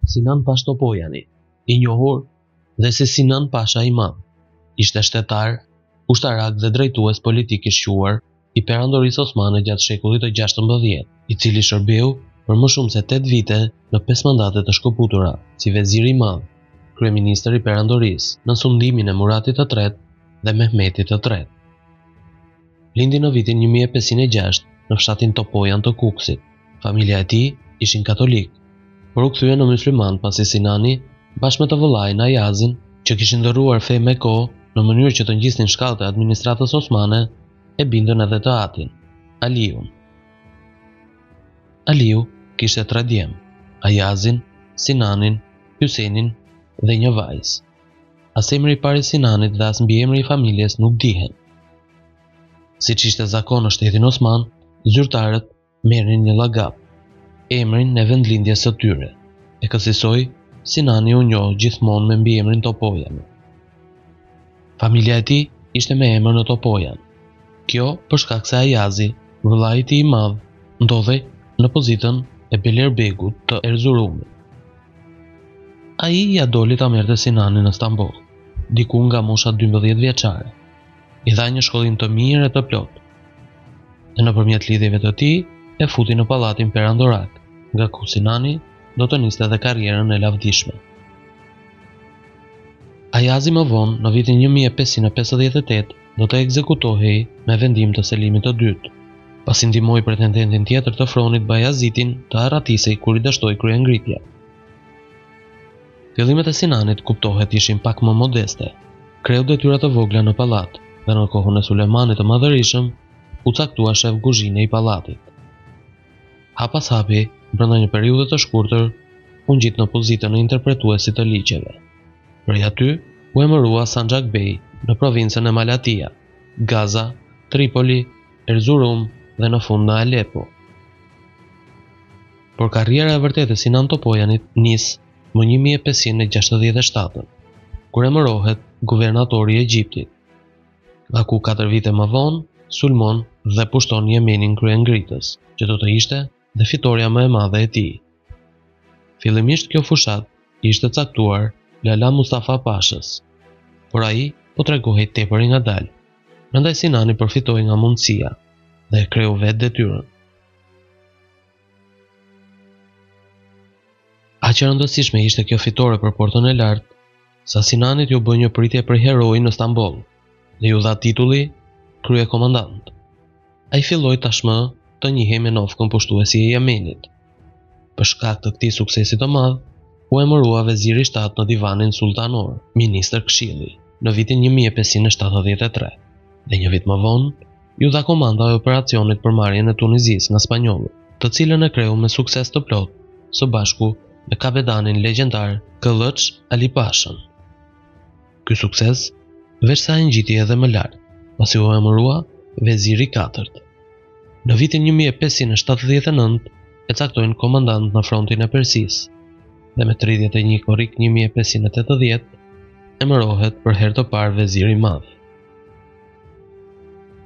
Sinan Pashtopojani, i njohur dhe si Sinan Pasha i Madh, ishte shtetar, ushtarak dhe drejtues politik i shquar i Perandorisë Osmane gjatë shekullit të 16, i cili shërbeu për më shumë se 8 vite në 5 mandate të shkëputura si vezir i madh, kryeministër i Perandorisë në sundimin e Muratit të III dhe Mehmetit të III. Lindi në vitin 1506 në fshatin Topojan të Kukësit. Familja e tij ishin katolik, por u kthye në mysliman pasi Sinani, bashkë me të vëllain Ayazin, që kishin ndërruar fe me kohë në mënyrë që të ngjisnin shkallët e administratës osmane, e bindën edhe të atin, Aliun. Aliu kishte 3 djem, Ayazin, Sinanin, Hysenin dhe një vajzë. As emri i parë i Sinanit dhe as mbiemri i familjes nuk dihen. Siç ishte zakon në shtetin osman, zyrtarët merrnin një llagap, emrin e vendlindjes së tyre, e kësaj Sinani u njoh gjithmonë me mbiemrin Topojan. Familja e tij ishte me emër në Topojan. Kjo për shkak se Ayazi, vëllai i tij i madh, ndodhej në pozitën e Belerbegut të Erzurumit. Ai ja doli ta merrte Sinanin në Stamboll, diku nga mosha 12 vjeçare. I dha një shkollim të mirë e të plotë. Dhe nëpërmjet lidhjeve të tij e futi në pallatin perandorak, nga ku Sinani do të niste edhe karrierën e lavdishme. Ayazi më vonë, në vitin 1558, do të ekzekutohej me vendim të Selimit të dytë, pasi ndihmoi pretendentin tjetër të Fronit Bajazitin të arratisej kur i dështoi kryengritja. Fillimet e Sinanit kuptohet ishin pak më modeste. Kreu detyra të vogla në pallat dhe në kohën e Sulemanit të Madhërisëm u caktua shef kuzhine i pallatit. Hap pas hapi, brenda një periudhe të shkurtër, u ngjit në pozitën e interpretuesit të ligjeve. Prej aty u emërua Sanxhak Bey në provincën e Malatia, Gaza, Tripoli, Erzurum dhe në fund në Alepo. Por karriera e vërtetë e Sinan Topojanit nis më 1567, kur emërohet guvernatori i Egjiptit, nga ku 4 vite më vonë sulmon dhe pushton Yemenin kryengritës, që do të ishte dhe fitoria më e madhe e tij. Fillimisht kjo fushat ishte caktuar Lala Mustafa Pashës, por ai po tregohej tepër i ngadalë. Prandaj Sinani përfitoi nga mundësia dhe e kreu vetë detyrën. Aq e rëndësishme ishte kjo fitore për portën e lartë, sa Sinanit ju bë një pritje për heroi në Stamboll dhe ju dha titulli krye komandant. Ai filloi tashmë të njihej me nofkën pushtuesi e Yemenit. Për shkak të këtij suksesi të madh, u emërua veziri i shtat në divanin sultanor, ministër këshilli, në vitin 1573, dhe një vit më vonë ju dha komanda e operacionit për marrjen e Tunizisë nga spanjollët, të cilën e kreu me sukses të plotë, së bashku me kapedanin legjendar Kılıç Ali Pashën. Ky sukses veç sa e ngjiti edhe më lart, pasi u emërua veziri i katërt. Në vitin 1579 e caktojnë komandant në frontin e Persisë, dhe me 31 korrik 1580 emërohet për herë të parë vezir i madh.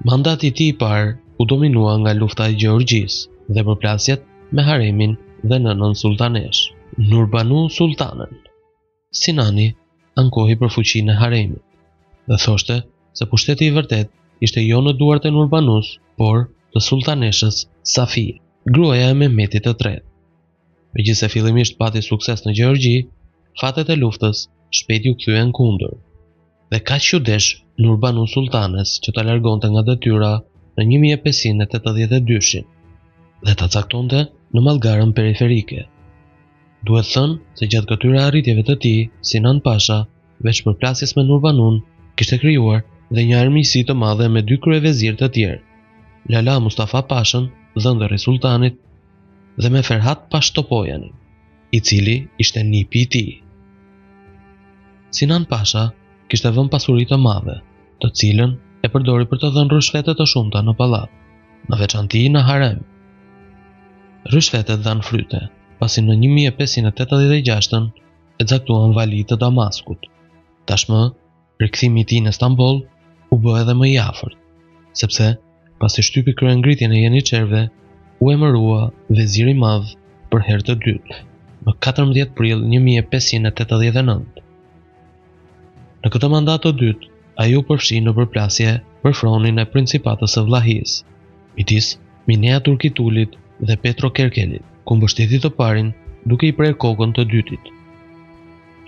Mandati i tij i parë u dominua nga lufta e Gjeorgjisë dhe përplasjet me haremin dhe nënën sultanesh, Nurbanu Sultanën. Sinani ankohej për fuqinë e haremit dhe thoshte se pushteti i vërtet ishte jo në duart e Nurbanus, por të sultaneshës Safie, gruaja e Mehmetit të III. Megjithse fillimisht pati sukses në Gjeorgji, fatet e luftës shpejt u kthyen kundër. Dhe kaq u desh Nurbanu Sultanes që ta largonte nga detyra në 1582 dhe ta caktonte në mallgarën periferike. Duhet thënë se gjatë këtyre arritjeve të tij, Sinan Pasha, veç përplasjes me Nurbanun, kishte krijuar dhe një armiqësi të madhe me 2 kryevezir të tjerë, Lala Mustafa Pashën, dhëndër i sultanit, dhe me Ferhat Pashtopojanin, i cili ishte nipi i tij. Sinan Pasha kishte vënë pasuri të madhe, të cilën e përdori për të dhënë rishfete të shumta në pallat, në veçanti në harem. Rishfetet dhanë fryte, pasi në 1586 e caktuan vali të Damaskut. Tashmë, rikthimi i tij në Stamboll u bë edhe më i afërt, sepse pasi shtypi kryengritjen e Jeniçerëve, u emërua vezir i madh për herë të dytë, më 14 prill 1589. Në këtë mandat të dytë, ai u përfshi në përplasje për fronin e Principatës së Vllahis, midis Minea Turkitulit dhe Petro Kerkelit, ku mbështeti të parin duke i prerë kokën të dytit.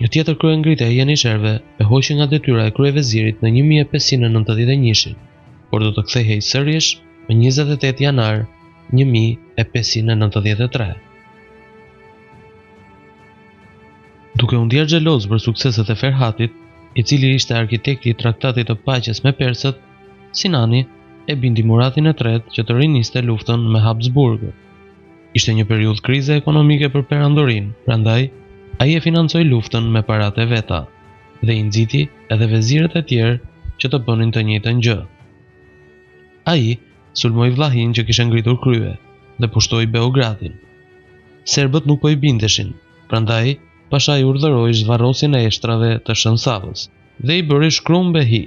Një tjetër kryengritje e Jenisherve e hoqi nga detyra e kryevezirit në 1591, por do të kthehej sërish në 28 janar 1593. Duke u ndier xheloz për sukseset e Ferhatit, i cili ishte arkitekti i traktatit të paqes me persët, Sinani e bindi Muratin e tretë që të riniste luftën me Habsburgët. Ishte një periudhë krize ekonomike për perandorinë, prandaj ai e financoi luftën me paratë e veta dhe i nxiti edhe vezirët e tjerë që të bënin të njëjtën gjë. Ai sulmoi vllahin që kishte ngritur krye dhe pushtoi Beogradin. Serbët nuk po i bindeshin, prandaj Pasha i urdhëroi zvarrosjen e eshtrave të Shënsavës dhe i bëri shkrum behi.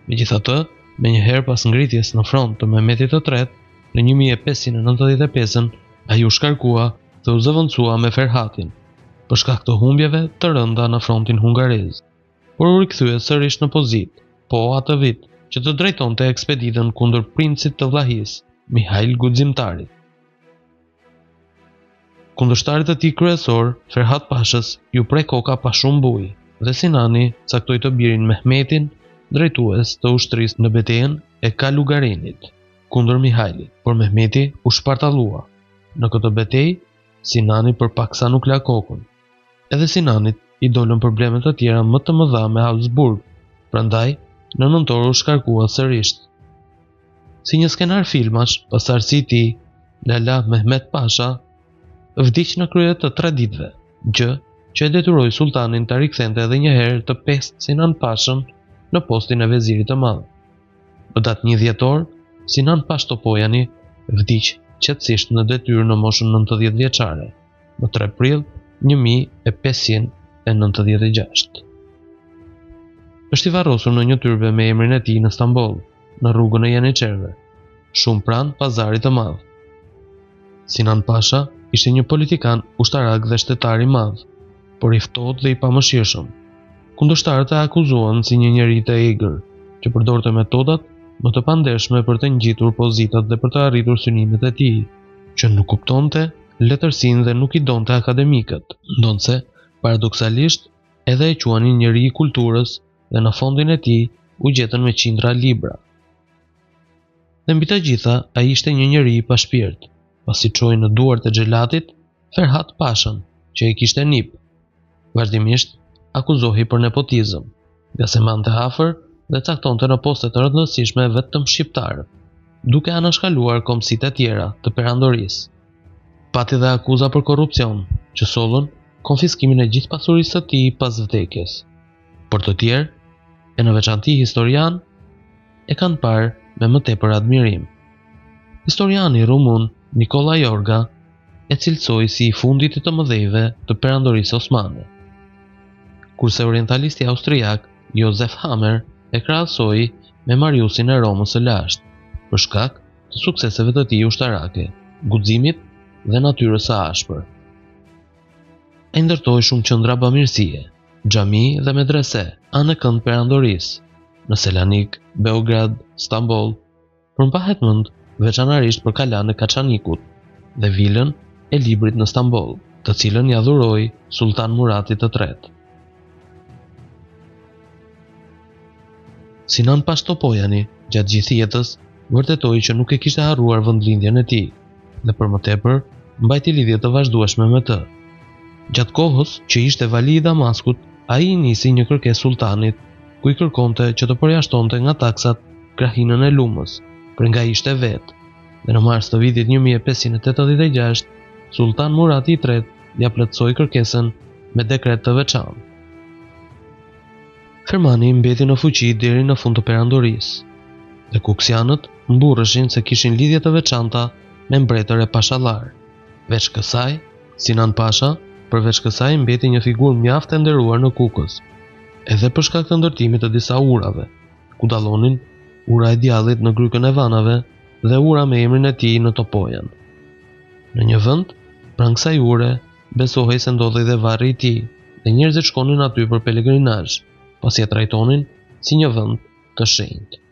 Megjithatë, me një herë pas ngritjes në front të Mehmetit të tretë, në 1595, ai u shkarkua dhe u zëvendësua me Ferhatin, për shkak të humbjeve të rënda në frontin hungarez, por u rikthye sërish në pozitë, po atë vit që të drejtonte ekspeditën kundër princit të Vllahis, Mihail Guximtarit. Kundërshtarit e tij kryesor, Ferhat Pashës, ju prek koka pa shumë bujë, dhe Sinani caktoi të birin Mehmetin drejtues të ushtrisë në betejën e Kalugarinit kundër Mihailit, por Mehmeti u shpartallua. Në këtë betejë, Sinani përpaksa nuk la kokën. Edhe Sinanit i dolën probleme të tjera më të mëdha me Habsburg, prandaj në nëntor u shkarkua sërish. Si një skenar filmash, pasardhësi i tij, Lala Mehmet Pasha vdiq në krye të 3 ditëve, gjë që e detyroi sultanin të rikthente edhe një herë të pestë Sinan Pashën në postin e vezirit të madh. Në datë 1 dhjetor, Sinan Pash Topojani vdiq qetësisht në detyrë në moshën 90 vjeçare, në 3 prill 1596. Është i varrosur në një tyrbe me emrin e tij në Stamboll, në rrugën e Janiçerëve, shumë pranë pazarit të madh. Sinan Pasha ishte një politikan ushtarak dhe shtetar i madh, por i ftohtë dhe i pamëshirshëm. Kundërshtarët e akuzuan si një njeri të egër, që përdorte metodat më të pandershme për të ngjitur pozitat dhe për të arritur synimet e tij, që nuk kuptonte letërsinë dhe nuk i donte akademikët, ndonse paradoksalisht edhe e quanin njeri i kulturës dhe në fondin e tij u gjetën me qindra libra. Dhe mbi të gjitha, ai ishte një njeri i pa shpirt, pasi çoi në duart e xhelatit Ferhat Pashën, që e kishte nip. Vazhdimisht akuzohej për nepotizëm, nga se mante afër dhe caktonte në poste të rëndësishme vetëm shqiptarët, duke anashkaluar kombësitë e tjera të perandorisë. Pati dhe akuza për korrupsion, që sollën konfiskimin e gjithë pasurisë së tij pas vdekjes. Por të tjerë, e në veçanti historian, e kanë parë me më tepër admirim. Historiani rumun Nikola Jorga e cilësoi si i fundit të mëdhejve të perandorisë osmane, kurse orientalisti austriak Josef Hammer e krahasoi me Mariusin e Romës së lashtë, për shkak të sukseseve të tij ushtarake, guximit dhe natyrës së ashpër. Ai ndërtoi shumë qendra bamirësie, xhami dhe medrese anë kënd perandorisë, në Selanik, Beograd, Stamboll, por mbahet mend veçanërisht për kalan e Kaçanikut dhe vilën e librit në Stamboll, të cilën ja dhuroi Sultan Murati të tretë. Sinan Pash Topojani, gjatë gjithë jetës, vërtetoi që nuk e kishte harruar vendlindjen e tij, dhe për më tepër mbajti lidhje të vazhdueshme me të. Gjatë kohës që ishte vali i Damaskut, ai i nisi një kërkesë sultanit, ku i kërkonte që të përjashtonte nga taksat krahinën e lumës, për nga ishte vetë, dhe në mars të vitit 1586, Sultan Murati i tretë ja plotësoi kërkesën me dekret të veçantë. Fermani mbeti në fuqi deri në fund të perandorisë, dhe kuksianët mburreshin se kishin lidhje të veçanta me mbretër e pashallar. Veç kësaj, Sinan Pasha, përveç kësaj mbeti një figurë mjaft e nderuar në Kukës, edhe për shkak të ndërtimit të disa urave, ku dallonin ura e djallit në grykën e Vanave dhe ura me emrin e tij në Topojan. Në një vend, pranë kësaj ure, besohej se ndodhej dhe varri i tij, dhe njerëzit shkonin aty për pelegrinazh, pasi e trajtonin si një vend të shenjtë.